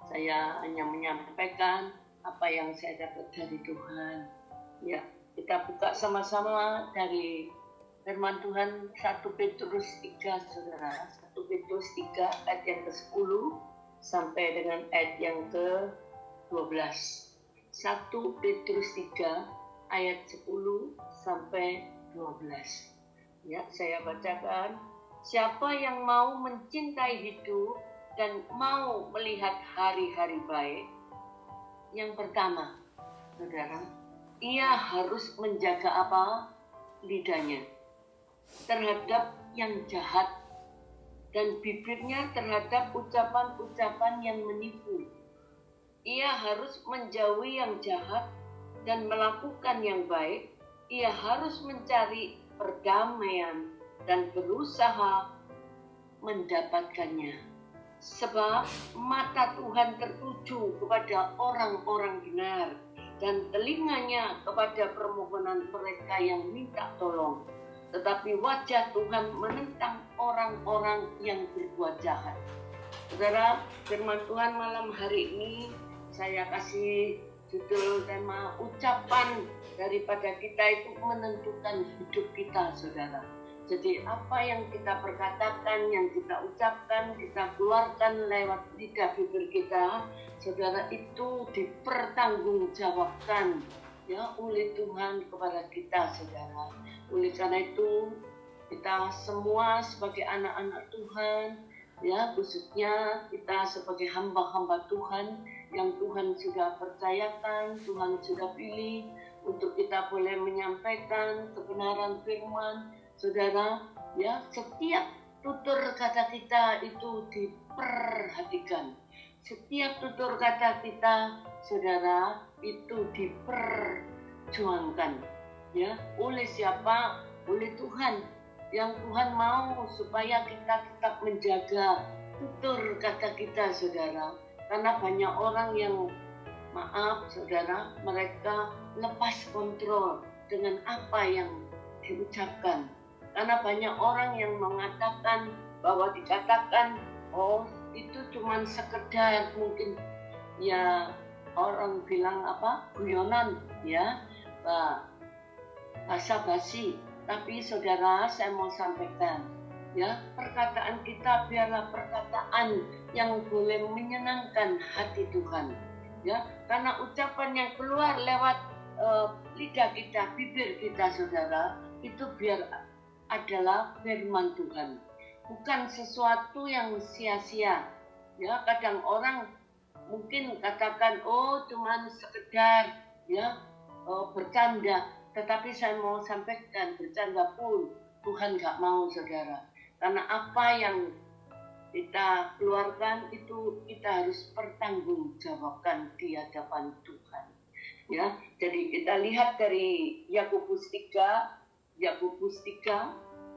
Saya hanya menyampaikan apa yang saya dapat dari Tuhan. Ya, kita buka sama-sama dari firman Tuhan 1 Petrus 3, saudara. 1 Petrus 3 ayat yang ke-10 sampai dengan ayat yang ke-12. 1 Petrus 3 ayat 10 sampai 12. Ya, saya bacakan. Siapa yang mau mencintai hidup dan mau melihat hari-hari baik, yang pertama, saudara, ia harus menjaga apa? Lidahnya terhadap yang jahat dan bibirnya terhadap ucapan-ucapan yang menipu. Ia harus menjauhi yang jahat dan melakukan yang baik. Ia harus mencari perdamaian dan berusaha mendapatkannya. Sebab mata Tuhan tertuju kepada orang-orang benar dan telinganya kepada permohonan mereka yang minta tolong. Tetapi wajah Tuhan menentang orang-orang yang berbuat jahat. Saudara, firman Tuhan malam hari ini saya kasih judul tema ucapan daripada kita itu menentukan hidup kita, saudara. Jadi apa yang kita perkatakan, yang kita ucapkan, kita keluarkan lewat lidah bibir kita, saudara, itu dipertanggungjawabkan ya oleh Tuhan kepada kita, saudara. Oleh karena itu kita semua sebagai anak-anak Tuhan, ya khususnya kita sebagai hamba-hamba Tuhan yang Tuhan sudah percayakan, Tuhan sudah pilih untuk kita boleh menyampaikan kebenaran firman. Saudara, ya setiap tutur kata kita itu diperhatikan. Setiap tutur kata kita, saudara, itu diperjuangkan. Ya, oleh siapa? Oleh Tuhan. Yang Tuhan mau supaya kita tetap menjaga tutur kata kita, saudara. Karena banyak orang yang, maaf saudara, mereka lepas kontrol dengan apa yang diucapkan. Karena banyak orang yang mengatakan bahwa dikatakan, oh itu cuma sekedar mungkin ya orang bilang apa, guyonan ya, basa-basi. Tapi saudara, saya mau sampaikan ya, perkataan kita biarlah perkataan yang boleh menyenangkan hati Tuhan ya, karena ucapan yang keluar lewat lidah kita, bibir kita, saudara, itu biar adalah firman Tuhan, bukan sesuatu yang sia-sia ya. Kadang orang mungkin katakan, oh cuman sekedar ya bercanda. Tetapi saya mau sampaikan, bercanda pun Tuhan gak mau, saudara. Karena apa yang kita keluarkan itu kita harus pertanggungjawabkan di hadapan Tuhan. Ya, jadi kita lihat dari Yakobus 3,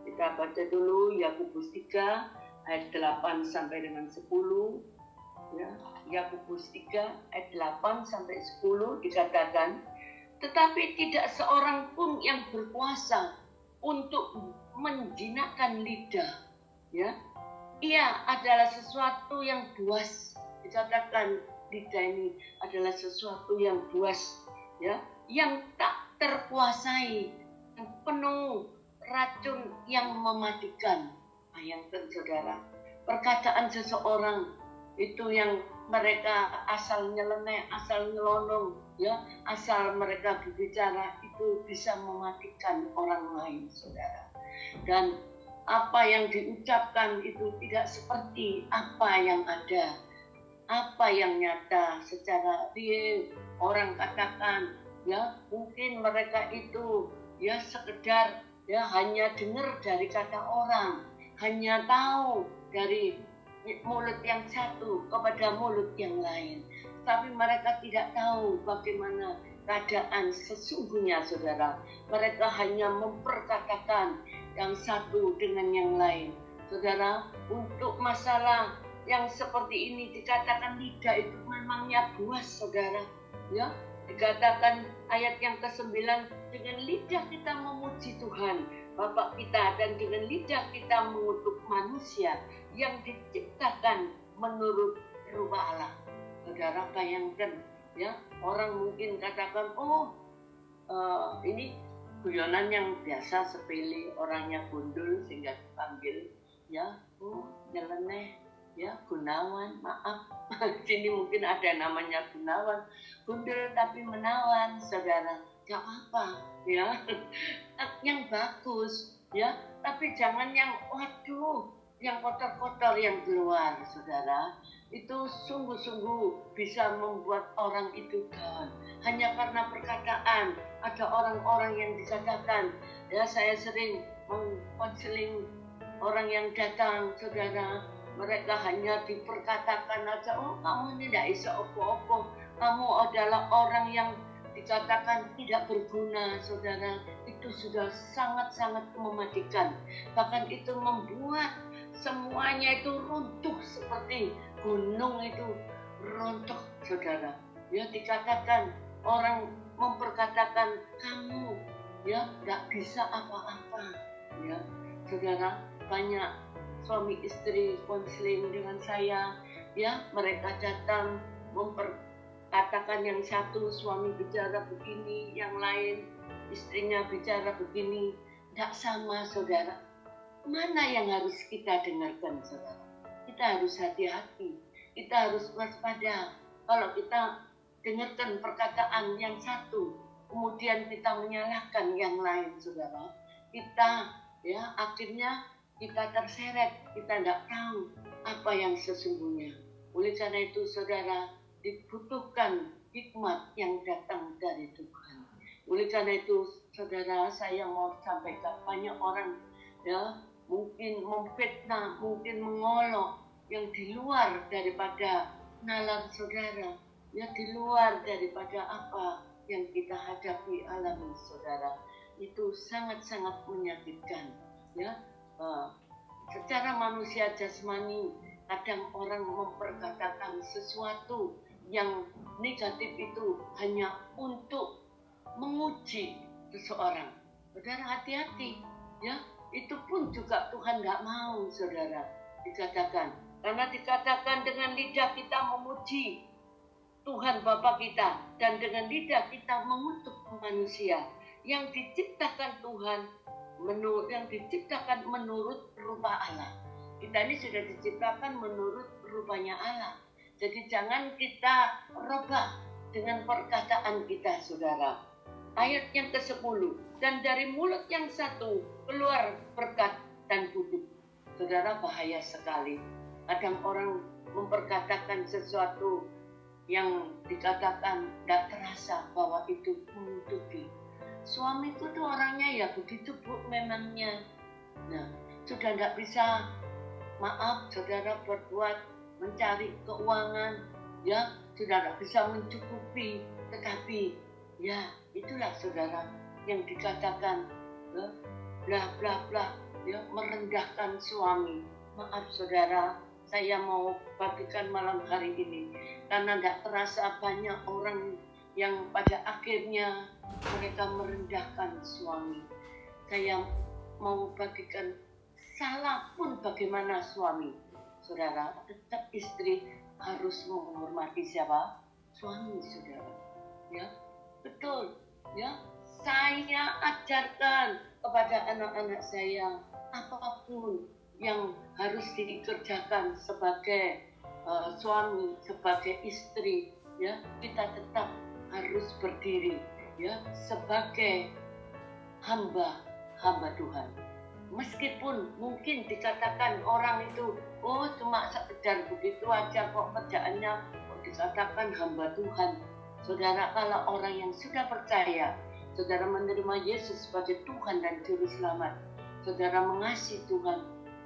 kita baca dulu Yakobus 3 ayat 8 sampai dengan 10. Ya, Yakobus 3 ayat 8 sampai 10 dikatakan, tetapi tidak seorang pun yang berkuasa untuk menjinakkan lidah. Ya, ia adalah sesuatu yang buas. Dikatakan lidah ini adalah sesuatu yang buas, ya, yang tak terkuasai, yang penuh racun yang mematikan. Bayangkan saudara, perkataan seseorang itu yang mereka asal nyeleneh, asal nyelonong, ya, asal mereka berbicara itu bisa mematikan orang lain, saudara. Dan apa yang diucapkan itu tidak seperti apa yang ada, apa yang nyata secara real. Orang katakan, ya mungkin mereka itu ya sekedar ya hanya dengar dari kata orang, hanya tahu dari mulut yang satu kepada mulut yang lain, tapi mereka tidak tahu bagaimana keadaan sesungguhnya, saudara. Mereka hanya memperkatakan yang satu dengan yang lain, saudara. Untuk masalah yang seperti ini dikatakan lidah itu memangnya buas, saudara, ya. Dikatakan ayat yang ke-9, dengan lidah kita memuji Tuhan Bapa kita dan dengan lidah kita mengutuk manusia yang diciptakan menurut rupa Allah. Saudara bayangkan, ya, orang mungkin katakan, ini guyonan yang biasa sepele, orangnya gundul sehingga dipanggil, ya, nyeleneh, ya, Gunawan, maaf. Sini mungkin ada namanya Gunawan, gundul tapi menawan, saudara, gak apa, ya, yang bagus, ya, tapi jangan yang, waduh, yang kotor-kotor yang keluar, saudara. Itu sungguh-sungguh bisa membuat orang itu down. Hanya karena perkataan, ada orang-orang yang dikatakan, ya, saya sering mengkonseling orang yang datang, saudara, mereka hanya diperkatakan aja, kamu ini tidak bisa opo-opo, kamu adalah orang yang dikatakan tidak berguna, saudara. Itu sudah sangat-sangat mematikan. Bahkan itu membuat semuanya itu runtuh seperti gunung itu runtuh, saudara. Ya, dikatakan, orang memperkatakan kamu, ya, tidak bisa apa-apa, ya, saudara. Banyak suami istri konseling dengan saya, ya, mereka datang memperkatakan yang satu suami bicara begini, yang lain istrinya bicara begini, tidak sama, saudara. Mana yang harus kita dengarkan, saudara? Kita harus hati-hati, kita harus waspada. Kalau kita dengarkan perkataan yang satu, kemudian kita menyalahkan yang lain, saudara, kita, ya, akhirnya kita terseret, kita tidak tahu apa yang sesungguhnya. Oleh karena itu, saudara, dibutuhkan hikmat yang datang dari Tuhan. Oleh karena itu, saudara, saya mau sampaikan, banyak orang, ya, mungkin memfitnah, mungkin mengolok yang di luar daripada nalar saudara, ya, di luar daripada apa yang kita hadapi, alami, saudara. Itu sangat-sangat menyakitkan, ya. Secara manusia jasmani, kadang orang memperkatakan sesuatu yang negatif itu hanya untuk menguji seseorang. Saudara, hati-hati, ya. Itu pun juga Tuhan gak mau, saudara, dikatakan. Karena dikatakan dengan lidah kita memuji Tuhan Bapa kita, dan dengan lidah kita mengutuk manusia yang diciptakan Tuhan, yang diciptakan menurut rupa Allah. Kita ini sudah diciptakan menurut rupanya Allah. Jadi jangan kita robah dengan perkataan kita, saudara. Ayat yang ke-10, dan dari mulut yang satu keluar berkat dan kutuk. Saudara, bahaya sekali. Kadang orang memperkatakan sesuatu yang dikatakan tidak terasa bahwa itu menutupi. Suamiku tuh orangnya ya begitu, Bu, memangnya. Nah, sudah tidak bisa, maaf, saudara, berbuat mencari keuangan, ya, sudah tidak bisa mencukupi, tetapi ya, itulah, saudara, yang dikatakan bla bla bla, ya, merendahkan suami. Maaf, saudara, saya mau bagikan malam hari ini karena tidak terasa banyak orang yang pada akhirnya mereka merendahkan suami. Saya mau bagikan, salah pun bagaimana suami, saudara, tetap istri harus menghormati siapa? Suami, saudara, ya. Betul, ya. Saya ajarkan kepada anak-anak saya apapun yang harus dikerjakan sebagai suami, sebagai istri, ya, kita tetap harus berdiri, ya, sebagai hamba Tuhan. Meskipun mungkin dikatakan orang itu, cuma sekedar begitu aja kok kerjaannya, kok dikatakan hamba Tuhan. Saudara, kalau orang yang sudah percaya, saudara menerima Yesus sebagai Tuhan dan Juru Selamat, saudara mengasihi Tuhan,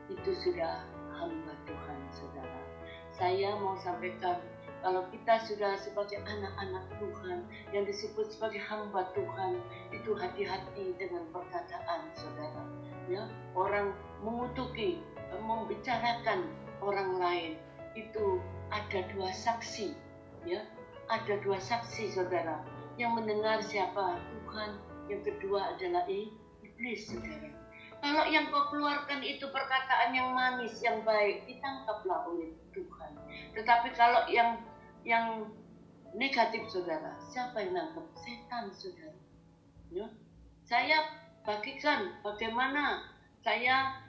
itu sudah hamba Tuhan, saudara. Saya mau sampaikan, kalau kita sudah sebagai anak-anak Tuhan, yang disebut sebagai hamba Tuhan, itu hati-hati dengan perkataan, saudara. Ya, orang mengutuki, membicarakan orang lain, itu ada dua saksi, ya. Ada dua saksi, saudara. Yang mendengar siapa? Tuhan. Yang kedua adalah iblis, saudara. Kalau yang kau keluarkan itu perkataan yang manis, yang baik, ditangkaplah oleh Tuhan. Tetapi kalau yang yang negatif, saudara. Siapa yang nangkep? Setan, saudara. Ya. Saya bagikan bagaimana saya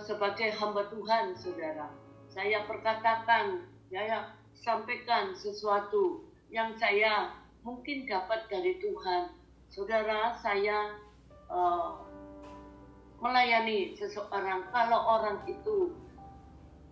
sebagai hamba Tuhan, saudara. Saya perkatakan, saya sampaikan sesuatu yang saya mungkin dapat dari Tuhan. Saudara, saya melayani seseorang, kalau orang itu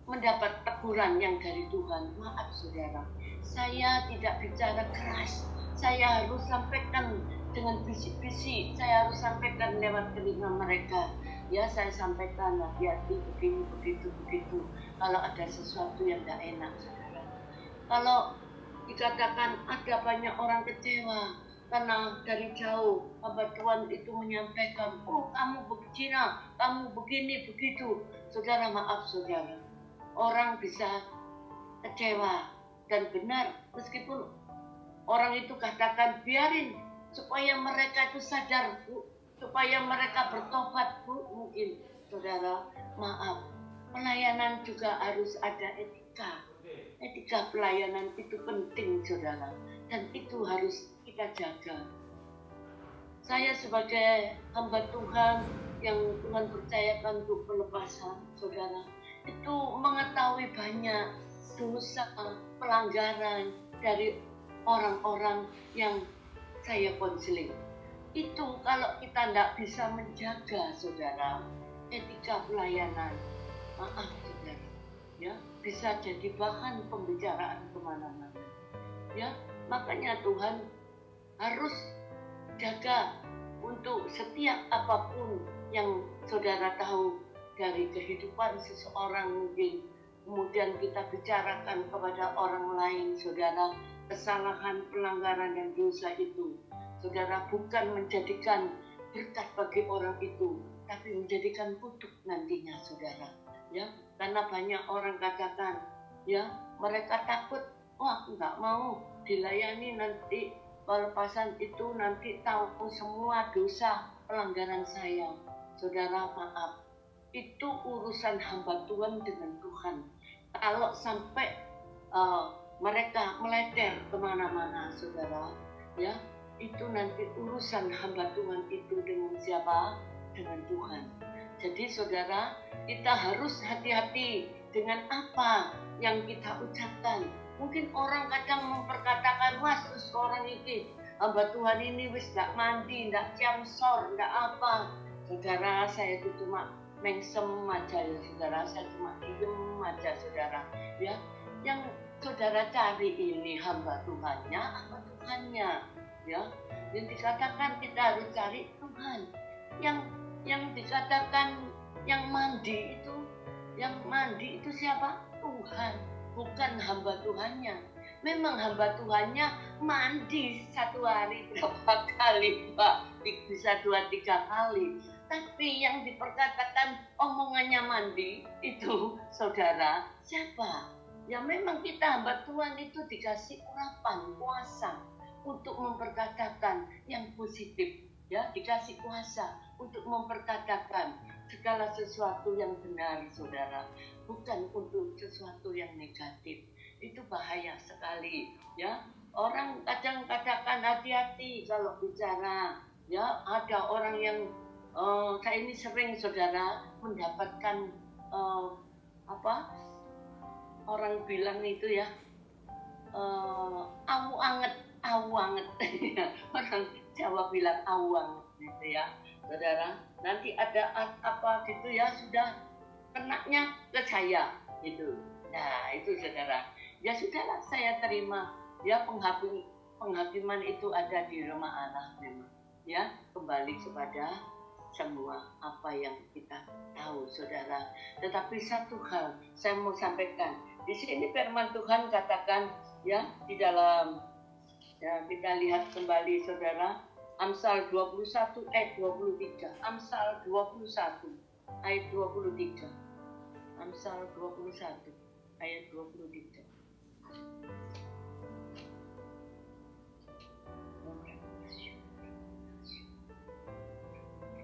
mendapat teguran yang dari Tuhan, maaf saudara, saya tidak bicara keras, saya harus sampaikan dengan bisik-bisik, saya harus sampaikan lewat telinga mereka. Ya, saya sampaikan hati-hati begini, begitu. Kalau ada sesuatu yang tidak enak, saudara. Kalau dikatakan ada banyak orang kecewa karena dari jauh hamba Tuhan itu menyampaikan, oh kamu begini, kamu begini, begitu. Saudara, maaf saudara, orang bisa kecewa dan benar, meskipun orang itu katakan biarin supaya mereka itu sadar, Bu, supaya mereka bertobat, Bu. Mungkin saudara, maaf, pelayanan juga harus ada etika. Etika pelayanan itu penting, saudara, dan itu harus kita jaga. Saya sebagai hamba Tuhan yang Tuhan percayakan untuk pelepasan, saudara, itu mengetahui banyak dosa, pelanggaran dari orang-orang yang saya konseling. Itu kalau kita tidak bisa menjaga, saudara, etika pelayanan, maaf saudara, ya, bisa jadi bahan pembicaraan kemana-mana. Ya, makanya Tuhan harus jaga untuk setiap apapun yang saudara tahu dari kehidupan seseorang, mungkin kemudian kita bicarakan kepada orang lain, saudara, kesalahan, pelanggaran dan dosa itu, saudara, bukan menjadikan berkat bagi orang itu, tapi menjadikan kutuk nantinya, saudara. Ya, karena banyak orang katakan, ya, mereka takut, wah, nggak mau dilayani, nanti pelepasan itu nanti tahu semua dosa pelanggaran saya. Saudara, maaf, itu urusan hamba Tuhan dengan Tuhan. Kalau sampai mereka meleter kemana-mana, saudara, ya, itu nanti urusan hamba Tuhan itu dengan siapa? Dengan Tuhan. Jadi saudara, kita harus hati-hati dengan apa yang kita ucapkan. Mungkin orang kadang memperkatakan, wah seorang ini, hamba Tuhan ini wis gak mandi, gak ciamsor, gak apa. Saudara, saya itu cuma mengsem aja ya saudara, saya cuma diem aja saudara. Ya, yang saudara cari ini hamba Tuhannya apa Tuhannya? Ya, yang dikatakan kita harus cari Tuhan. Yang dikatakan yang mandi itu siapa? Tuhan, bukan hamba Tuhannya. Memang hamba Tuhannya mandi satu hari berapa kali, Pak? Bisa 2-3 kali. Tapi yang diperkatakan omongannya mandi itu, saudara, siapa? Ya memang kita hamba Tuhan itu dikasih urapan, kuasa untuk memperkatakan yang positif. Ya, dikasih kuasa untuk memperkatakan segala sesuatu yang benar, saudara, bukan untuk sesuatu yang negatif. Itu bahaya sekali, ya. Orang kadang katakan hati-hati kalau bicara, ya. Ada orang yang saya ini sering, saudara, mendapatkan orang bilang itu ya, awu anget. Orang Jawa bilang awang gitu ya, saudara. Nanti ada apa gitu ya, sudah kenaknya ke saya gitu. Nah itu saudara, ya sudahlah, saya terima. Ya, penghakiman itu ada di rumah Allah memang. Ya, kembali kepada semua apa yang kita tahu, saudara. Tetapi satu hal saya mau sampaikan di sini, firman Tuhan katakan ya di dalam, ya, kita lihat kembali saudara, Amsal 21 ayat 23. Amsal 21 ayat 23. Amsal 21 ayat 23.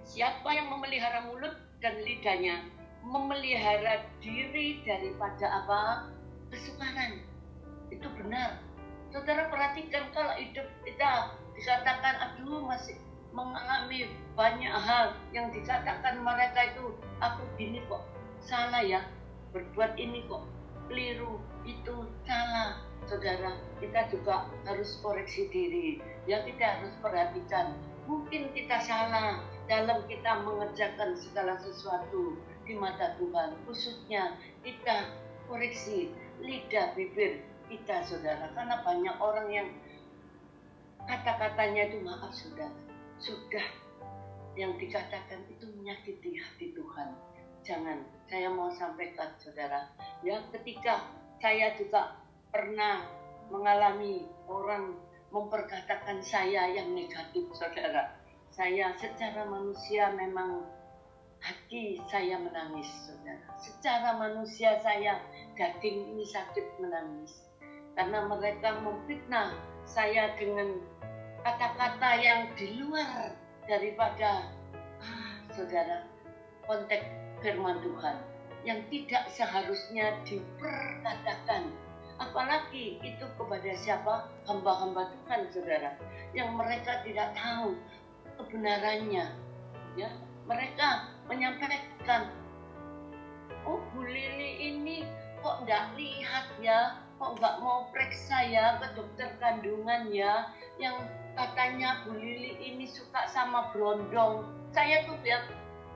Siapa yang memelihara mulut dan lidahnya, memelihara diri daripada apa? Kesukaran. Itu benar. Saudara perhatikan kalau hidup kita dikatakan aduh masih mengalami banyak hal yang dikatakan mereka itu aku gini kok salah ya, berbuat ini kok keliru, itu salah. Saudara, kita juga harus koreksi diri. Ya, kita harus perhatikan. Mungkin kita salah dalam kita mengerjakan segala sesuatu di mata Tuhan. Khususnya kita koreksi lidah bibir kita, saudara. Karena banyak orang yang kata-katanya itu maaf, saudara. Sudah yang dikatakan itu menyakiti hati Tuhan. Jangan, saya mau sampaikan, saudara. Ya, ketika saya juga pernah mengalami orang memperkatakan saya yang negatif, saudara. Saya secara manusia memang hati saya menangis, saudara. Secara manusia saya daging ini sakit menangis. Karena mereka memfitnah saya dengan kata-kata yang di luar daripada saudara, konteks firman Tuhan yang tidak seharusnya diperkatakan. Apalagi itu kepada siapa? Hamba-hamba Tuhan, saudara, yang mereka tidak tahu kebenarannya. Ya, mereka menyampaikan, oh Bu Lili ini kok nggak lihat ya, kok nggak mau periksa ya ke dokter kandungan ya, yang katanya Bu Lili ini suka sama brondong. Saya tuh bilang,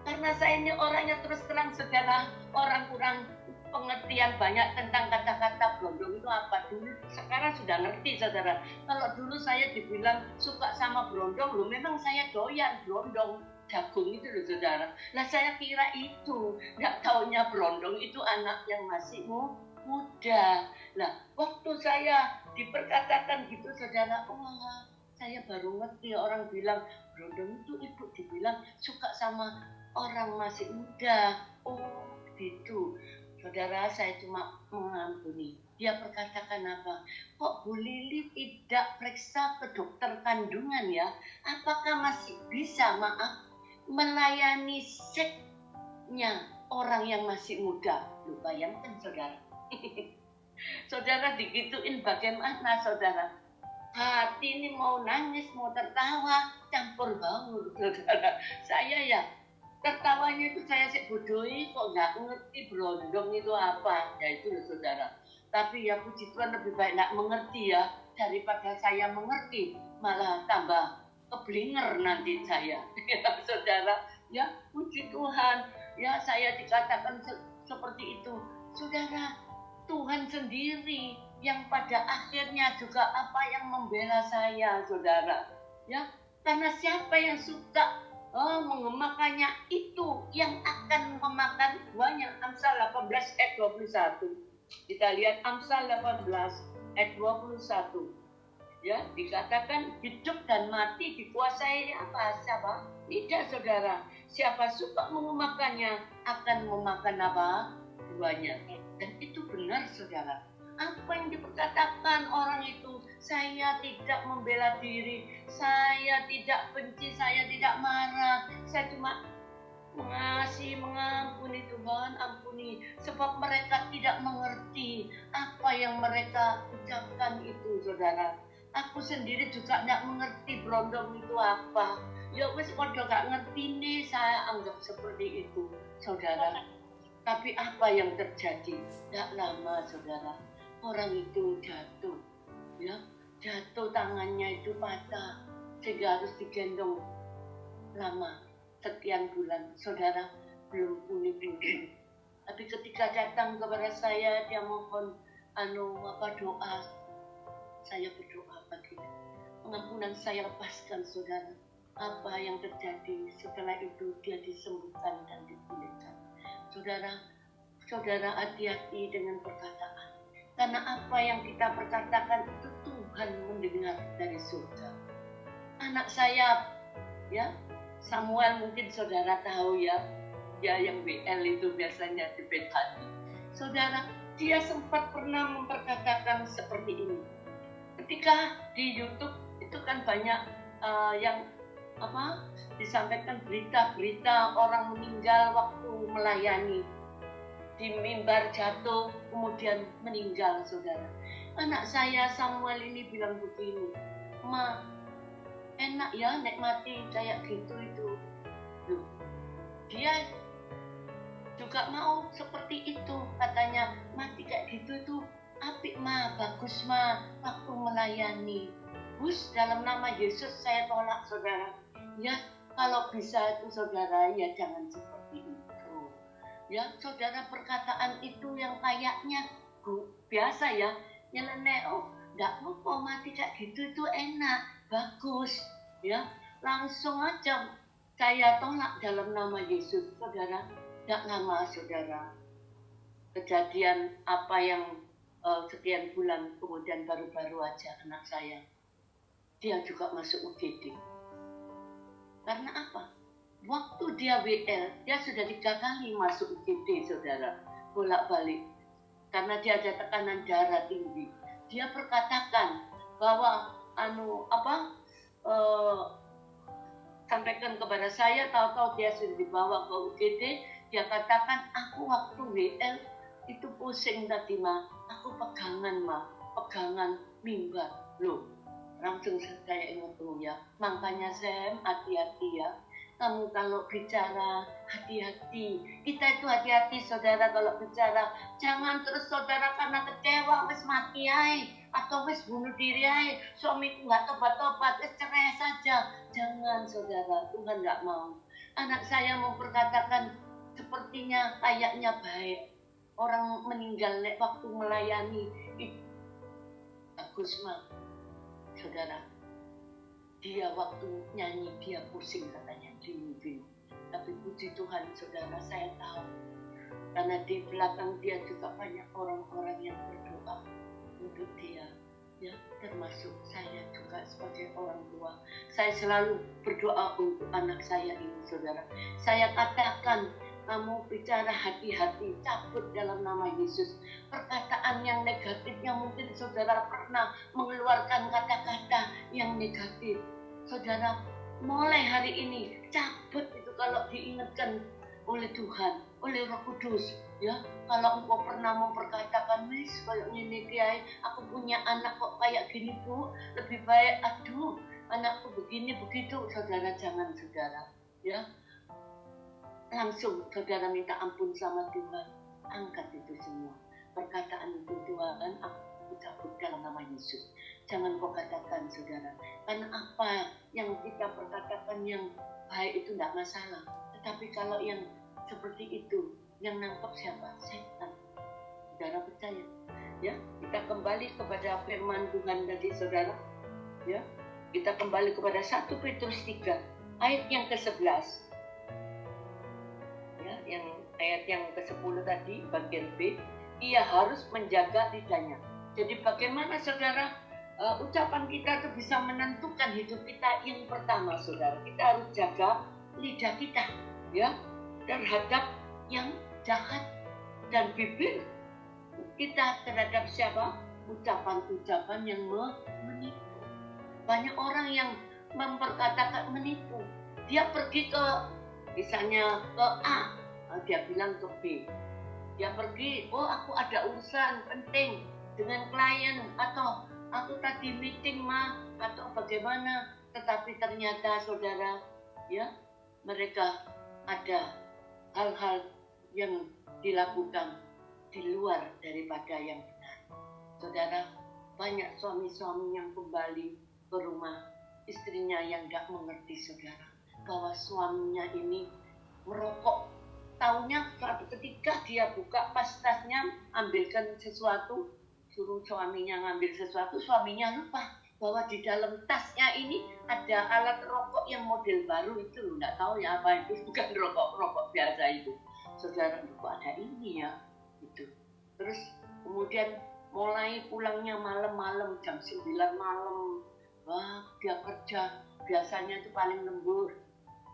karena saya ini orangnya terus terang, saudara, orang kurang pengertian banyak tentang kata-kata brondong itu apa. Dulu, sekarang sudah ngerti, saudara. Kalau dulu saya dibilang suka sama brondong, loh memang saya doyan brondong jagung itu loh, saudara. Nah saya kira itu, nggak taunya brondong itu anak yang masih muda. Nah waktu saya diperkatakan gitu, saudara, wah saya baru ngerti orang bilang brondong itu ibu dibilang suka sama orang masih muda. Oh gitu. Saudara, saya cuma mengampuni. Dia perkatakan apa? Kok Bu Lili tidak periksa ke dokter kandungan ya? Apakah masih bisa, maaf, melayani seksnya orang yang masih muda? Lu bayangkan, saudara. Saudara digituin bagaimana, saudara? Hati ini mau nangis, mau tertawa, campur baur, saudara. Saya ya tertawanya itu saya sih bodohi, kok nggak ngerti brondong itu apa. Ya itu loh, saudara. Tapi ya puji Tuhan, lebih baik nggak mengerti ya daripada saya mengerti malah tambah keblinger nanti saya. Ya saudara, ya puji Tuhan, ya saya dikatakan seperti itu. Saudara, Tuhan sendiri yang pada akhirnya juga apa yang membela saya, saudara. Ya, karena siapa yang suka mengemakannya itu yang akan memakan buahnya. Amsal 18 ayat 21. Kita lihat Amsal 18 ayat 21. Ya, dikatakan hidup dan mati dikuasai apa? Siapa? Tidak, saudara. Siapa suka mengemakannya akan memakan apa? Buahnya. Dan itu benar, saudara. Apa yang diperkatakan orang itu, saya tidak membela diri, saya tidak benci, saya tidak marah, saya cuma mengasihi, mengampuni. Tuhan ampuni, sebab mereka tidak mengerti apa yang mereka ucapkan itu, saudara. Aku sendiri juga tidak mengerti brondong itu apa. Ya wis padha gak ngerti nih, saya anggap seperti itu, saudara. Tapi apa yang terjadi? Tidak lama, saudara, orang itu jatuh, ya, jatuh, tangannya itu patah, sehingga harus digendong lama, sekian bulan, saudara, belum pulih-pulih. Tapi ketika datang kepada saya, dia mohon doa, saya berdoa baginya. Pengampunan saya lepaskan, saudara. Apa yang terjadi setelah itu, dia disembuhkan dan dipulihkan. Saudara, hati-hati dengan perkataan. Karena apa yang kita perkatakan itu Tuhan mendengar dari surga. Anak saya, ya, Samuel, mungkin saudara tahu ya, dia yang BL itu biasanya di Bethany. Saudara, dia sempat pernah memperkatakan seperti ini. Ketika di YouTube itu kan banyak yang disampaikan berita-berita orang meninggal waktu melayani, di mimbar jatuh kemudian meninggal, saudara. Anak saya Samuel ini bilang begini, Ma, enak ya nikmati kayak gitu itu. Loh, dia juga mau seperti itu, katanya mati kayak gitu itu apik Ma, bagus Ma, waktu melayani. Gus, dalam nama Yesus saya tolak saudara. Ya, kalau bisa itu saudara, ya jangan seperti itu. Ya, saudara, perkataan itu yang kayaknya biasa ya, nyeleneh, oh nggak apa mati kayak gitu itu enak, bagus. Ya, langsung aja saya tolak dalam nama Yesus, saudara. Nggak lama saudara, kejadian apa yang sekian bulan kemudian baru-baru aja anak saya, dia juga masuk UGD. Karena apa? Waktu dia WL, dia sudah 3 kali masuk UGD, saudara, bolak-balik. Karena dia ada tekanan darah tinggi. Dia perkatakan bahwa sampaikan kepada saya, tahu-tahu dia sudah dibawa ke UGD. Dia katakan, aku waktu WL itu pusing tadi Ma, aku pegangan Ma, pegangan mimbar. Loh, langsung saya ingat ya. Makanya Sam, hati-hati ya. Kamu kalau bicara, hati-hati. Kita itu hati-hati saudara kalau bicara. Jangan terus saudara karena kecewa, wis mati aja. Atau wis bunuh diri aja. Suamiku gak tobat-tobat, wis cerai saja. Jangan saudara, Tuhan gak mau. Anak saya memperkatakan, sepertinya kayaknya baik. Orang meninggal waktu melayani. Bagus Ma, saudara. Dia waktu nyanyi, dia pusing katanya di mimpi. Tapi puji Tuhan saudara, saya tahu. Karena di belakang dia juga banyak orang-orang yang berdoa untuk dia. Ya, termasuk saya juga sebagai orang tua. Saya selalu berdoa untuk anak saya ini saudara. Saya katakan, kamu bicara hati-hati, cabut dalam nama Yesus. Perkataan yang negatifnya mungkin saudara pernah mengeluarkan kata-kata yang negatif. Saudara, mulai hari ini cabut itu kalau diingatkan oleh Tuhan, oleh Roh Kudus. Ya, kalau engkau pernah memperkatakan, wis kayak gini kiai, aku punya anak kok kayak gini Bu, lebih baik aduh anakku begini begitu, saudara jangan saudara. Ya, langsung saudara minta ampun sama Tuhan, angkat itu semua perkataan itu. Tuhan, aku cabut dalam nama Yesus. Jangan kau katakan saudara, karena apa yang kita perkatakan yang baik itu tidak masalah, tetapi kalau yang seperti itu yang nangkep siapa? Setan. Saudara percaya? Ya, kita kembali kepada firman Tuhan tadi saudara. Ya, kita kembali kepada 1 Petrus 3 ayat yang ke-11. Yang ayat yang ke-10 tadi bagian B, ia harus menjaga lidahnya. Jadi bagaimana saudara ucapan kita itu bisa menentukan hidup kita? Yang pertama saudara, kita harus jaga lidah kita ya terhadap yang jahat, dan bibir kita terhadap siapa? Ucapan-ucapan yang menipu. Banyak orang yang memperkatakan menipu. Dia pergi ke misalnya ke A, dia bilang ke B. Dia pergi, oh aku ada urusan penting dengan klien, atau aku tadi meeting Ma, atau bagaimana. Tetapi ternyata saudara, ya mereka ada hal-hal yang dilakukan di luar daripada yang benar. Saudara, banyak suami-suami yang kembali ke rumah istrinya yang tidak mengerti saudara, bahwa suaminya ini merokok. Taunya ketika dia buka pas tasnya, ambilkan sesuatu, suruh suaminya ngambil sesuatu, suaminya lupa bahwa di dalam tasnya ini ada alat rokok yang model baru itu. Nggak tahu ya apa itu, bukan rokok biasa itu. Saudara, kok ada ini ya gitu. Terus kemudian mulai pulangnya malam-malam, jam 9 malam. Wah, dia kerja biasanya itu paling lembur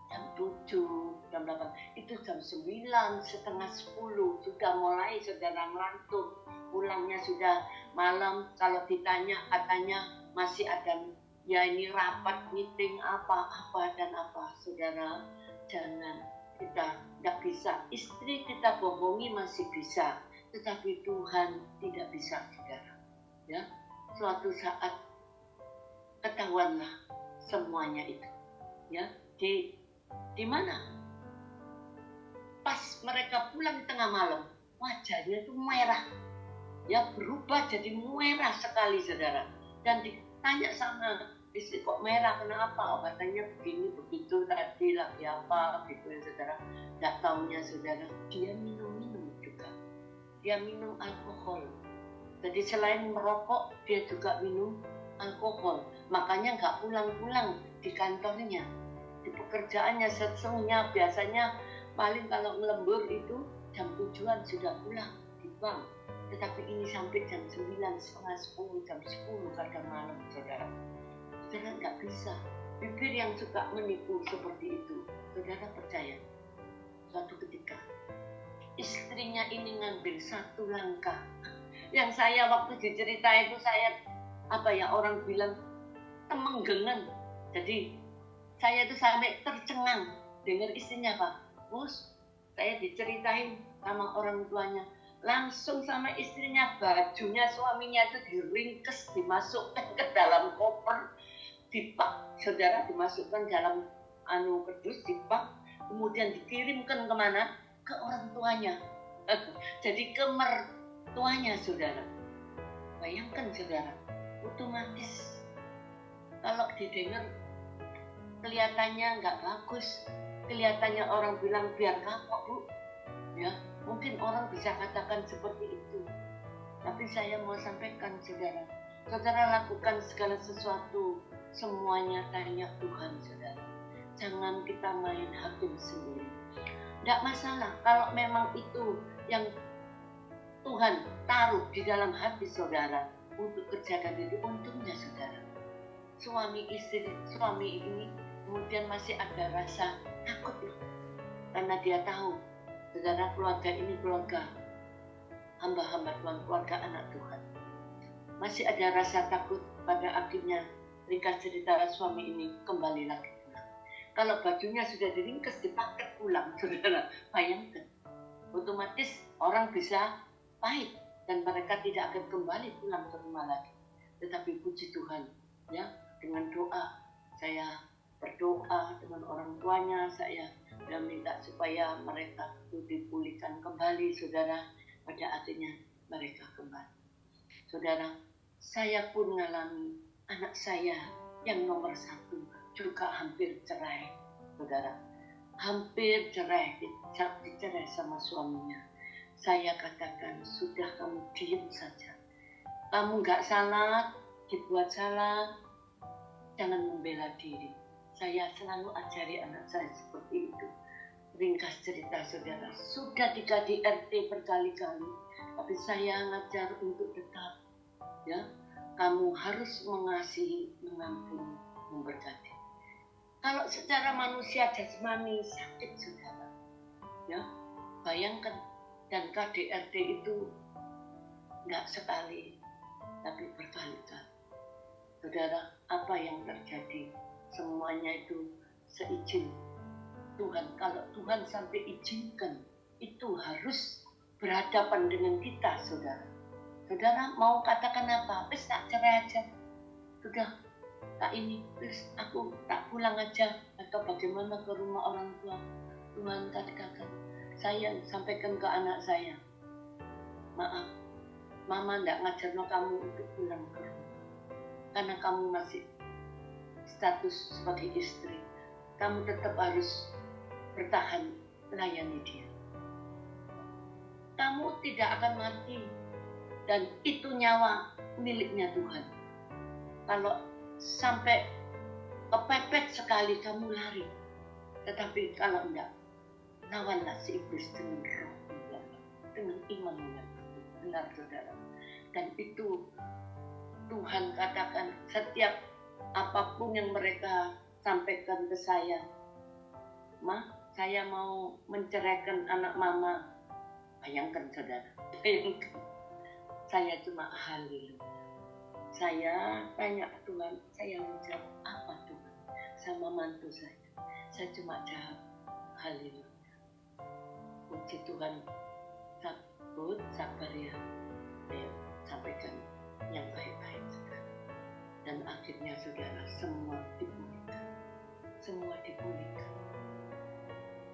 jam 7, jam 8, itu jam 9, setengah 10 sudah mulai saudara ngelantur. Pulangnya sudah malam, kalau ditanya katanya masih ada ya ini rapat, meeting apa dan apa. Saudara, jangan, kita tidak bisa. Istri kita bohongi masih bisa, tetapi Tuhan tidak bisa saudara. Ya, suatu saat ketahuanlah semuanya itu. Ya, di mana? Pas mereka pulang tengah malam, wajahnya itu merah. Ya, berubah jadi merah sekali, saudara. Dan ditanya sama istri, kok merah, kenapa? Oh, katanya begini, begitu, tadi lagi apa, gitu ya, saudara. Nggak taunya, saudara, dia minum juga. Dia minum alkohol. Jadi selain merokok, dia juga minum alkohol. Makanya nggak pulang-pulang di kantornya. Di pekerjaannya, sesungguhnya biasanya paling kalau ngelembur itu jam 7-an sudah pulang di bank. Tetapi ini sampai jam 9, setengah 10, jam 10 kadang malam, saudara. Saudara nggak bisa. Bibir yang suka menipu seperti itu. Saudara percaya, suatu ketika istrinya ini ngambil satu langkah. Yang saya waktu dicerita itu saya, orang bilang temenggengan. Jadi saya itu sampai tercengang dengar istrinya, Pak. Mus, saya diceritain sama orang tuanya. Langsung sama istrinya, bajunya suaminya itu diringkes, dimasukkan ke dalam koper, dipak, saudara, dimasukkan dalam kardus, dipak, kemudian dikirimkan kemana? Ke orang tuanya. Jadi ke mertuanya, saudara. Bayangkan, saudara, otomatis kalau didengar kelihatannya nggak bagus, kelihatannya orang bilang biar kapok, Bu. Ya, mungkin orang bisa katakan seperti itu. Tapi saya mau sampaikan, saudara, lakukan segala sesuatu, semuanya tanya Tuhan, saudara. Jangan kita main hakim sendiri. Nggak masalah kalau memang itu yang Tuhan taruh di dalam hati saudara untuk kerjakan itu. Untungnya, saudara, suami ini kemudian masih ada rasa takut loh. Karena dia tahu, saudara, keluarga ini keluarga hamba-hamba Tuhan, keluarga anak Tuhan. Masih ada rasa takut, pada akhirnya ringkas cerita suami ini kembali lagi pulang. Kalau bajunya sudah diringkas, dipakai pulang, saudara, bayangkan. Otomatis orang bisa pahit dan mereka tidak akan kembali pulang ke rumah lagi. Tetapi puji Tuhan, ya, dengan doa, saya berdoa dengan orang tuanya, saya minta supaya mereka itu dipulihkan kembali, saudara. Pada akhirnya mereka kembali. Saudara, saya pun mengalami anak saya yang nomor 1 juga hampir cerai, saudara. Hampir cerai, dicerai sama suaminya. Saya katakan, sudah, kamu diam saja. Kamu nggak salah, dibuat salah, jangan membela diri. Saya selalu ajari anak saya seperti itu. Ringkas cerita, saudara, sudah di KDRT berkali-kali, tapi saya ngajar untuk tetap, ya, kamu harus mengasihi, mengampuni, memberkati. Kalau secara manusia jasmani sakit, saudara, ya, bayangkan. Dan KDRT itu nggak sekali, tapi berkali-kali. Saudara, apa yang terjadi? Semuanya itu seizin Tuhan. Kalau Tuhan sampai izinkan, itu harus berhadapan dengan kita, saudara. Saudara mau katakan apa? Wis tak cerai aja. Sudah, tak ini, wis aku tak pulang aja. Atau bagaimana ke rumah orang tua? Tuhan katakan, saya sampaikan ke anak saya, maaf, mama tidak ngajar kamu untuk pulang ke rumah. Karena kamu masih status sebagai istri. Kamu tetap harus bertahan, layani dia. Kamu tidak akan mati. Dan itu nyawa miliknya Tuhan. Kalau sampai kepepet sekali kamu lari. Tetapi kalau enggak, lawanlah si iblis dengan roh, dengan iman yang benar, saudara. Dan itu Tuhan katakan, setiap apapun yang mereka sampaikan ke saya, Ma, saya mau menceraikan anak mama. Bayangkan, saudara, bayangkan. Saya cuma haleluya. Saya tanya Tuhan, saya menjawab apa Tuhan sama mantu saya. Saya cuma jawab haleluya. Puji Tuhan, sabar ya. Saya sampaikan yang baik-baik, saudara. Dan akhirnya saudara, semua dipulihkan. Semua dipulihkan.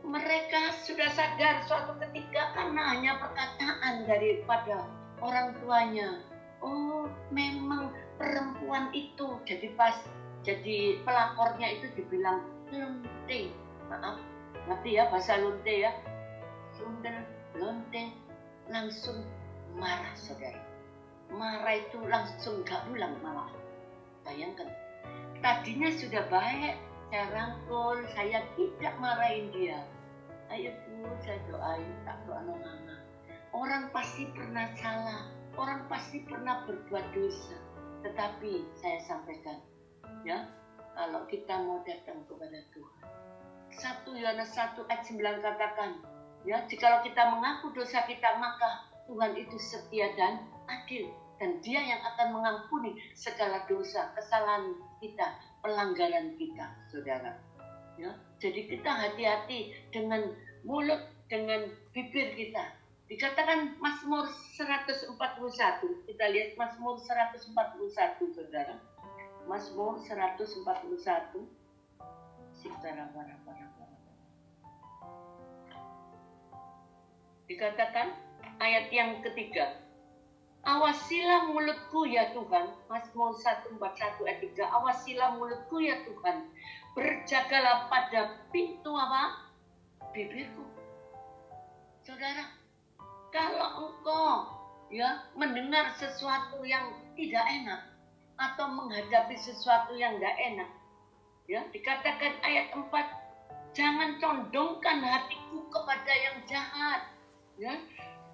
Mereka sudah sadar suatu ketika karena hanya perkataan daripada orang tuanya. Oh, memang perempuan itu jadi pelakornya itu dibilang lonte. Maaf, ngerti ya bahasa lonte ya? Sundel, lonte, langsung marah saudara. Marah itu langsung gak pulang malah. Bayangkan, tadinya sudah baik, saya rangkul, saya tidak marahin dia. Ayo Bu, saya doain, tak doa mama. Orang pasti pernah salah, orang pasti pernah berbuat dosa. Tetapi saya sampaikan, ya, kalau kita mau datang kepada Tuhan. 1 Yohanes 1 ayat 9 katakan, ya, jikalau kita mengaku dosa kita, maka Tuhan itu setia dan adil. Dan dia yang akan mengampuni segala dosa, kesalahan kita, pelanggaran kita, saudara. Ya, jadi kita hati-hati dengan mulut, dengan bibir kita. Dikatakan Mazmur 141. Kita lihat Mazmur 141, saudara. Mazmur 141. Dikatakan ayat yang ketiga. Awasilah mulutku ya Tuhan. Mazmur 141 ayat 3. Awasilah mulutku ya Tuhan. Berjagalah pada pintu apa? Bibirku. Saudara, kalau engkau ya mendengar sesuatu yang tidak enak atau menghadapi sesuatu yang tidak enak, ya, dikatakan ayat 4, jangan condongkan hatiku kepada yang jahat, ya,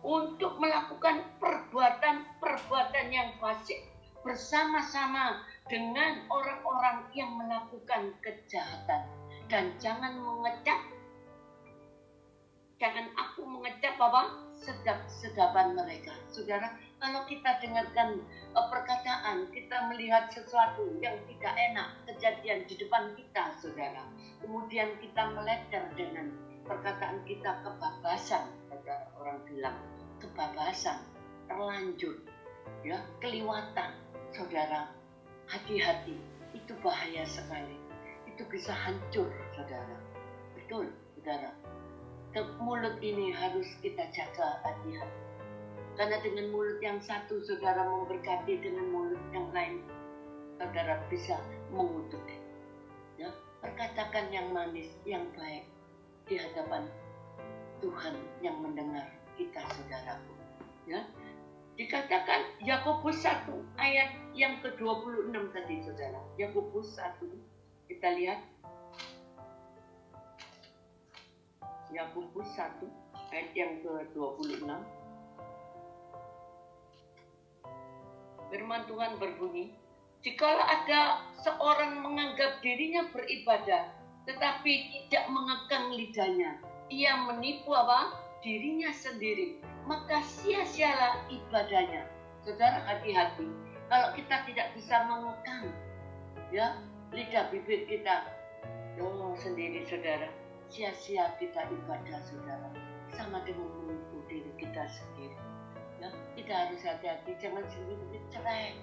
untuk melakukan perbuatan yang fasik bersama-sama dengan orang-orang yang melakukan kejahatan. Dan jangan aku mengecap apa? Sedap-sedapan mereka. Saudara, kalau kita dengarkan perkataan, kita melihat sesuatu yang tidak enak kejadian di depan kita, saudara. Kemudian kita melecer dengan perkataan kita kebabasan, saudara. Orang bilang kebabasan, terlanjur, ya, keliwatan. Saudara, hati-hati, itu bahaya sekali. Itu bisa hancur, saudara. Betul, saudara. Mulut ini harus kita jaga hati-hati. Karena dengan mulut yang satu, saudara memberkati, dengan mulut yang lain, saudara bisa mengutuk. Ya, perkatakan yang manis, yang baik di hadapan Tuhan yang mendengar kita, saudaraku. Ya, dikatakan Yakobus 1 ayat yang ke-26 tadi, saudara. Yakobus 1, kita lihat. Yakobus 1 ayat yang ke-26. Firman Tuhan berbunyi, jikalau ada seorang menganggap dirinya beribadah, tetapi tidak mengekang lidahnya, ia menipu apa? Dirinya sendiri, maka sia-sialah ibadahnya. Saudara, hati-hati. Kalau kita tidak bisa mengekang, ya, lidah bibir kita, sendiri, saudara, sia-sia kita ibadah, saudara, sama dengan menipu diri kita sendiri. Ya, kita harus hati-hati, jangan sendiri cerai.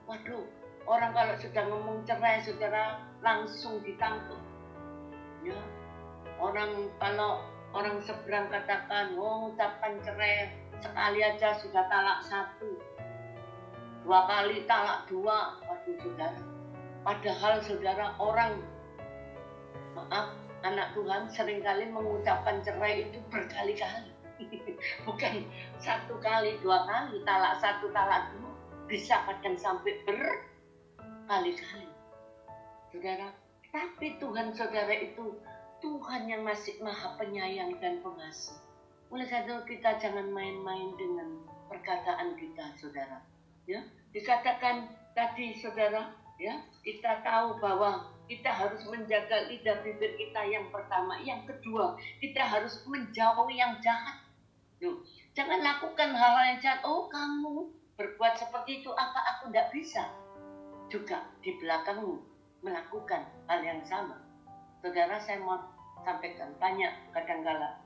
Waduh, orang kalau sudah ngomong cerai, saudara, langsung ditangkap. Ya, kalau orang seberang katakan, ucapan cerai sekali aja sudah talak 1, 2 kali talak 2. Waduh, saudara. Padahal, saudara, anak Tuhan seringkali mengucapkan cerai itu berkali-kali. Bukan 1 kali, 2 kali, talak 1, talak 2. Bisa kadang sampai berkali-kali. Saudara, tapi Tuhan, saudara, itu Tuhan yang masih maha penyayang dan pengasih. Oleh karena itu kita jangan main-main dengan perkataan kita, saudara. Ya, dikatakan tadi, saudara, ya, kita tahu bahwa kita harus menjaga lidah bibir kita yang pertama. Yang kedua, kita harus menjauhi yang jahat. Jangan lakukan hal-hal yang jahat. Kamu berbuat seperti itu, apa aku tidak bisa juga di belakangmu melakukan hal yang sama. Saudara, saya mau sampaikan, banyak kadangkala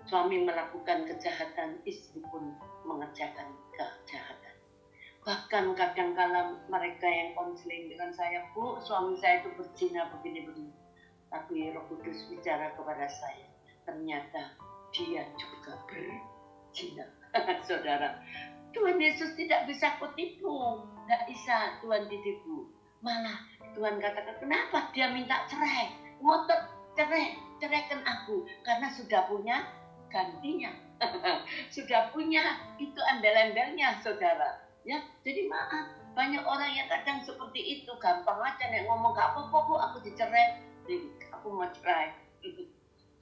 suami melakukan kejahatan, istri pun mengerjakan kejahatan. Bahkan kadang-kala mereka yang konseling dengan saya, Bu, suami saya itu berzina begini-begini. Tapi Roh Kudus bicara kepada saya, ternyata dia juga berzina. Saudara, Tuhan Yesus tidak bisa kutipu, nggak bisa Tuhan ditipu. Malah Tuhan katakan, kenapa dia minta cerai? Ngotot cerai, ceraikan aku, karena sudah punya gantinya. Sudah punya itu embel-embelnya, saudara. Ya, jadi maaf, banyak orang yang kadang seperti itu, gampang aja nek ngomong gak apa-apa Bu, aku dicerai, aku mau cerai.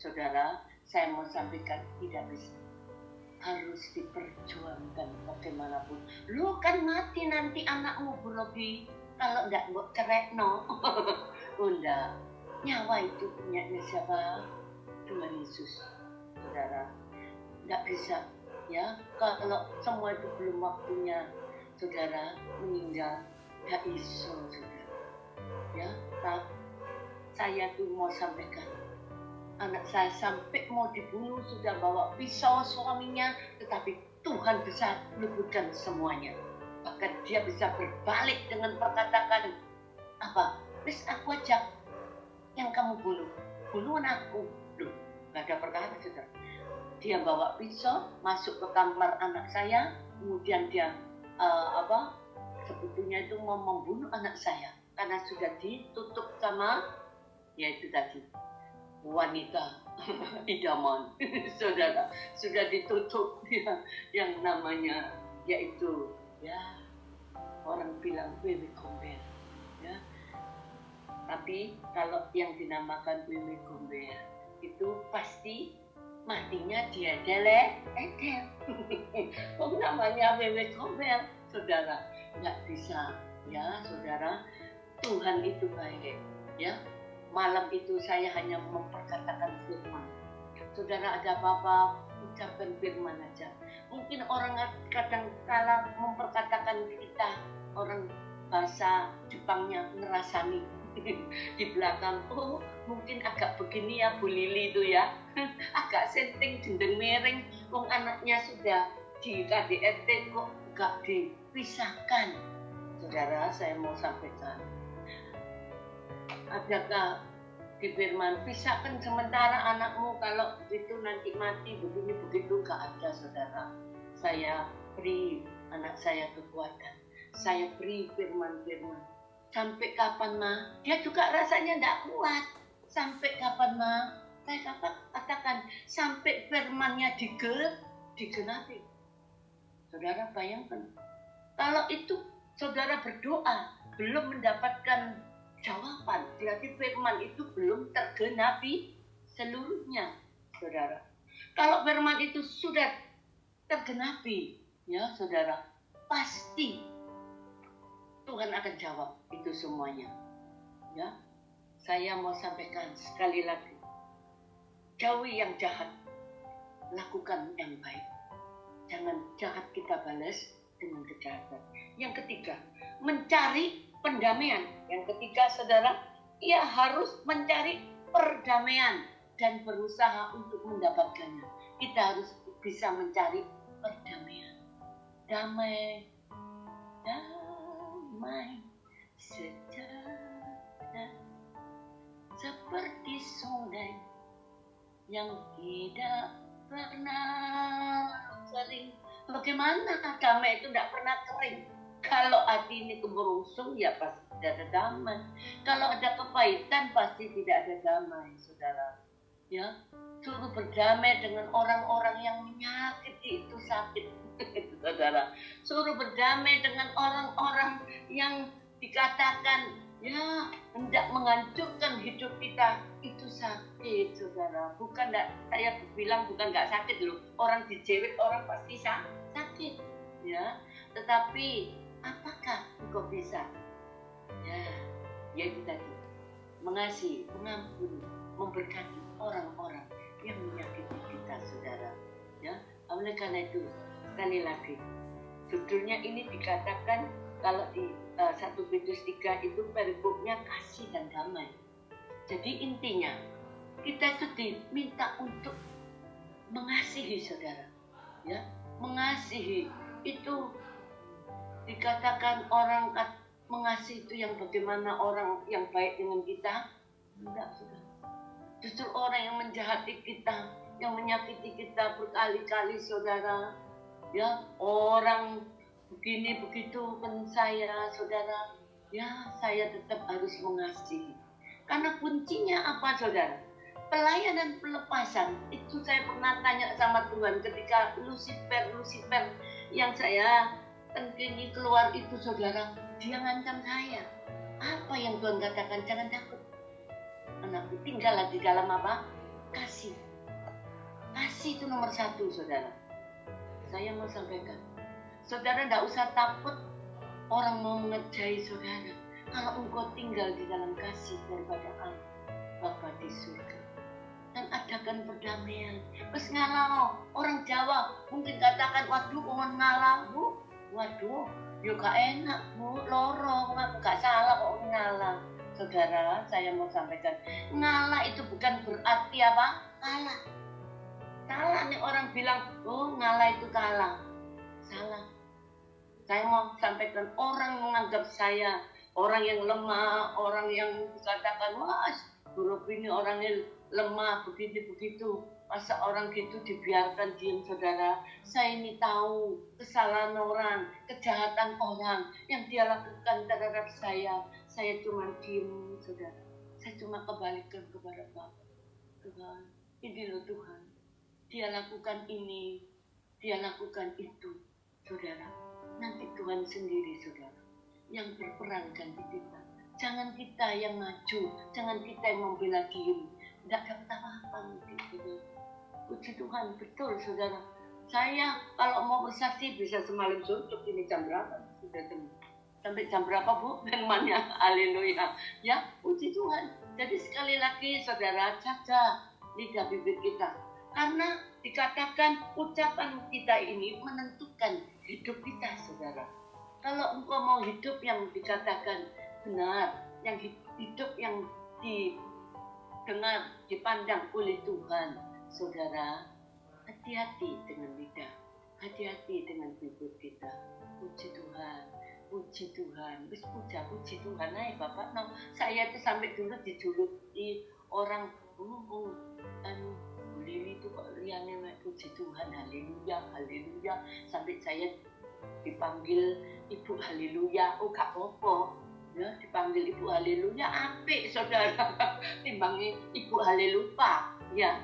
Saudara, saya mau sampaikan tidak bisa. Harus diperjuangkan bagaimanapun. Lu kan mati nanti anakmu, Bu Robi, kalau enggak mau cerai, no. Enggak. Nyawa itu punyanya siapa? Tuhan Yesus. Saudara, enggak bisa ya kalau semua itu belum waktunya saudara meninggal, enggak iso saudara. Ya, saya tuh mau sampaikan, anak saya sampai mau dibunuh, sudah bawa pisau suaminya, tetapi Tuhan bisa luputkan semuanya. Bahkan dia bisa berbalik dengan perkataan apa? Wis aku aja yang kamu bunuh anakku. Loh, gak ada perkara saudara. Dia bawa pisau masuk ke kamar anak saya, kemudian dia sebetulnya itu mau membunuh anak saya karena sudah ditutup sama yaitu tadi wanita idaman. Saudara, sudah ditutup ya, yang namanya yaitu ya orang bilang wewe gombel ya. Tapi kalau yang dinamakan wewe gombel itu pasti matinya dia edel. Namanya wewe gombel, saudara, nggak bisa ya saudara. Tuhan itu baik ya. Malam itu saya hanya memperkatakan firman. Saudara, ada apa-apa, ucapkan firman aja. Mungkin orang kadang kala memperkatakan kita, orang bahasa Jepangnya ngerasani di belakang, oh mungkin agak begini ya Bu Lili itu ya, agak senting dendeng miring, wong anaknya sudah di KDRT kok gak dipisahkan. Saudara, saya mau sampaikan, adakah di firman pisahkan sementara anakmu, kalau itu nanti mati begini begitu, gak ada saudara. Saya beri anak saya kekuatan, saya beri firman-firman. Sampai kapan Ma? Dia juga rasanya tidak kuat. Sampai kapan Ma? Saya katakan sampai firmannya digenapi. Saudara bayangkan, kalau itu saudara berdoa belum mendapatkan jawaban, berarti firman itu belum tergenapi seluruhnya, saudara. Kalau firman itu sudah tergenapi, ya saudara, pasti Tuhan akan jawab itu semuanya. Ya, saya mau sampaikan sekali lagi, jauhi yang jahat, lakukan yang baik. Jangan jahat kita balas dengan kejahatan. Yang ketiga, mencari pendamaian. Yang ketiga, saudara, ia harus mencari perdamaian dan berusaha untuk mendapatkannya. Kita harus bisa mencari perdamaian. Damai sejahtera seperti sungai yang tidak pernah kering. Bagaimana damai itu tidak pernah kering? Kalau hati ini kemerungsung, ya pasti tidak ada damai. Kalau ada kepahitan, pasti tidak ada damai, saudara. Ya, suruh berdamai dengan orang-orang yang menyakiti itu sakit, saudara. Suruh berdamai dengan orang-orang yang dikatakan ya hendak menghancurkan hidup kita, itu sakit, saudara. Bukan enggak, saya bilang bukan enggak sakit loh. Orang dijewet orang pasti sakit, ya. Tetapi apakah engkau bisa? Ya itu tadi, mengasihi, mengampuni, memberkati orang-orang yang menyakiti kita, saudara. Ya, oleh karena itu sekali lagi, judulnya ini dikatakan kalau di 1 Petrus 3 itu perikopnya kasih dan damai. Jadi intinya kita itu diminta untuk mengasihi, saudara. Ya, mengasihi itu Dikatakan orang mengasihi itu yang bagaimana orang yang baik dengan kita? Enggak, saudara. Justru orang yang menjahati kita, yang menyakiti kita berkali-kali, saudara. Ya, orang begini begitu kan saya, saudara. Ya, saya tetap harus mengasihi. Karena kuncinya apa, saudara? Pelayanan pelepasan. Itu saya pernah tanya sama Tuhan ketika Lucifer yang saya tengkini keluar itu, saudara. Dia ngancam saya. Apa yang Tuhan katakan? Jangan takut. Anakku tinggallah di dalam apa? Kasih. Kasih itu nomor 1, saudara. Saya mau sampaikan, saudara tidak usah takut orang mau mengerjai saudara. Kalau engkau tinggal di dalam kasih daripada Allah Bapa di surga, dan adakan perdamaian. Terus ngalau, orang Jawa mungkin katakan, waduh mohon ngalah bu, waduh yo gak enak bu, lorong aku gak salah kok ngalah. Saudara, saya mau sampaikan, ngalah itu bukan berarti apa? Kalah. Salah nih orang bilang, oh ngalah itu kalah. Salah. Saya mau sampaikan, orang menganggap saya orang yang lemah, orang yang dikatakan, wah Guru ini orangnya lemah, begitu-begitu. Masa orang gitu dibiarkan diam, saudara? Saya ini tahu kesalahan orang, kejahatan orang yang dia lakukan terhadap saya. Saya cuma diam, saudara. Saya cuma kembalikan kepada Bapak. Tuhan, ini loh Tuhan. Dia lakukan ini, dia lakukan itu, saudara. Nanti Tuhan sendiri, saudara, yang berperankan di kita. Jangan kita yang maju, jangan kita yang membela diri. Tidak dapat apa-apa gitu. Puji Tuhan, betul, saudara. Saya kalau mau bersaksi bisa semalam suntuk. Ini jam berapa? Sudah sampai jam berapa, Bu? Firman-Nya, haleluya. Ya, puji Tuhan. Jadi sekali lagi, saudara, jaga lidah bibir kita. Karena dikatakan ucapan kita ini menentukan hidup kita, saudara. Kalau engkau mau hidup yang dikatakan benar, yang hidup yang didengar, dipandang oleh Tuhan, saudara, hati-hati dengan lidah, hati-hati dengan bibir kita. Puji Tuhan, puji Tuhan, wis puji Tuhan aja Bapak. Nah, saya itu sampai dulu dijuluki orang, Lili itu kok riane puji Tuhan, haleluya, haleluya, sampai saya dipanggil Ibu Haleluya. Oh gak apa-apa ya, dipanggil Ibu Haleluya apik, saudara. Timbangnya Ibu Halelupa, ya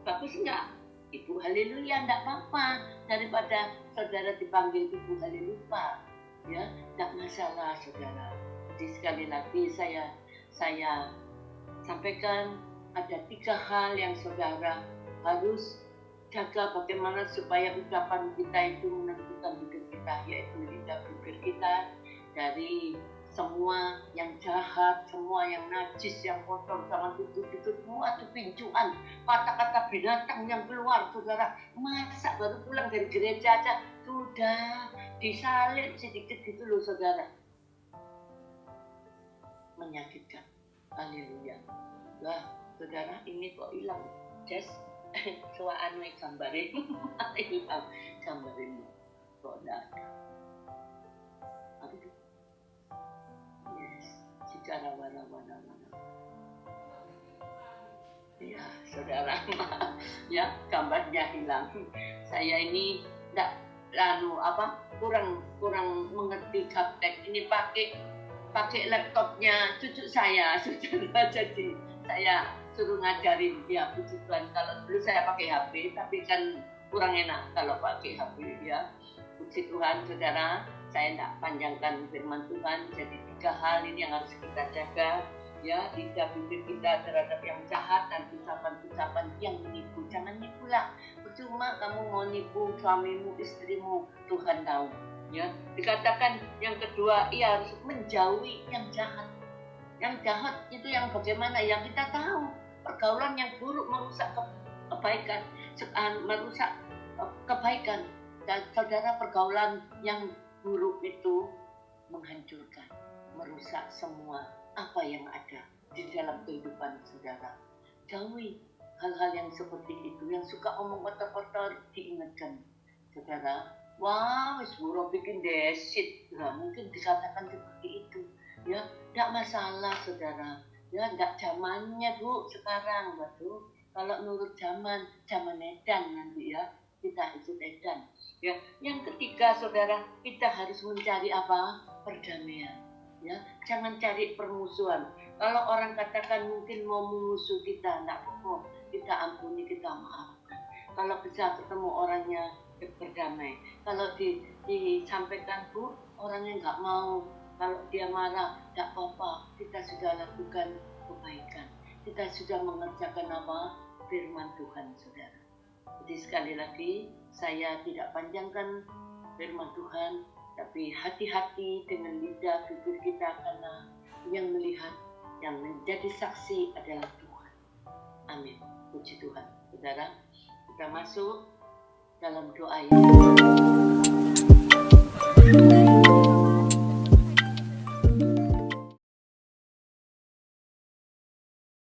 bagus enggak? Ibu Haleluya enggak apa-apa, daripada saudara dipanggil Ibu Halelupa, ya enggak masalah, saudara. Jadi sekali lagi saya sampaikan, ada 3 hal yang saudara harus jaga bagaimana supaya ucapan kita itu menentukan hidup kita, yaitu lidah bibir kita dari semua yang jahat, semua yang najis, yang kotor, jangan itu semua itu pincuan, kata-kata binatang yang keluar, saudara. Masa baru pulang dari gereja aja sudah disalib sedikit gitu loh, saudara. Menyakitkan. Haleluya. Wah, saudara, ini kok hilang, Jess? Soal gambarin, hilang gambarin kok enggak ada. Apa itu? Yes, secara warna-warna. Ya, saudara, ya gambarnya hilang. Saya ini enggak kurang mengerti gaptek. Ini pakai laptopnya cucu saya, saudara. Jadi saya suruh ngajarin dia, puji Tuhan. Kalau dulu saya pakai HP, tapi kan kurang enak kalau pakai HP, ya. Puji Tuhan, saudara. Saya tidak panjangkan firman Tuhan. Jadi 3 hal ini yang harus kita jaga, ya, lidah bibir kita terhadap yang jahat dan ucapan-ucapan yang menipu. Jangan nipulah. Percuma kamu mau nipu suamimu, istrimu, Tuhan tahu. Ya, dikatakan yang kedua, ia harus menjauhi yang jahat. Yang jahat itu yang bagaimana? Yang kita tahu. Pergaulan yang buruk merusak kebaikan, merusak kebaikan. Dan saudara, pergaulan yang buruk itu menghancurkan, merusak semua apa yang ada di dalam kehidupan saudara. Jauhi hal-hal yang seperti itu, yang suka omong kotor-kotor, diingatkan, saudara. wah, wis buro bikin desit. Nah, mungkin dikatakan seperti itu. Ya, tidak masalah saudara. Ya, tidak zamannya Bu sekarang, betul. Kalau nurut zaman edan nanti ya, kita ikut edan. Ya, yang ketiga saudara, kita harus mencari apa? Perdamaian. Ya, jangan cari permusuhan. Kalau orang katakan mungkin mau mengmusuh kita, tidak apa-apa. Kita ampuni, kita maafkan. Kalau bisa ketemu orangnya berdamai. Kalau disampaikan Bu, orangnya nggak mau. Kalau dia marah, tidak apa-apa. Kita sudah lakukan kebaikan. Kita sudah mengerjakan apa? Firman Tuhan, saudara. Jadi sekali lagi, saya tidak panjangkan firman Tuhan, tapi hati-hati dengan lidah bibir kita, karena yang melihat, yang menjadi saksi adalah Tuhan. Amin. Puji Tuhan. Saudara, kita masuk dalam doa ini.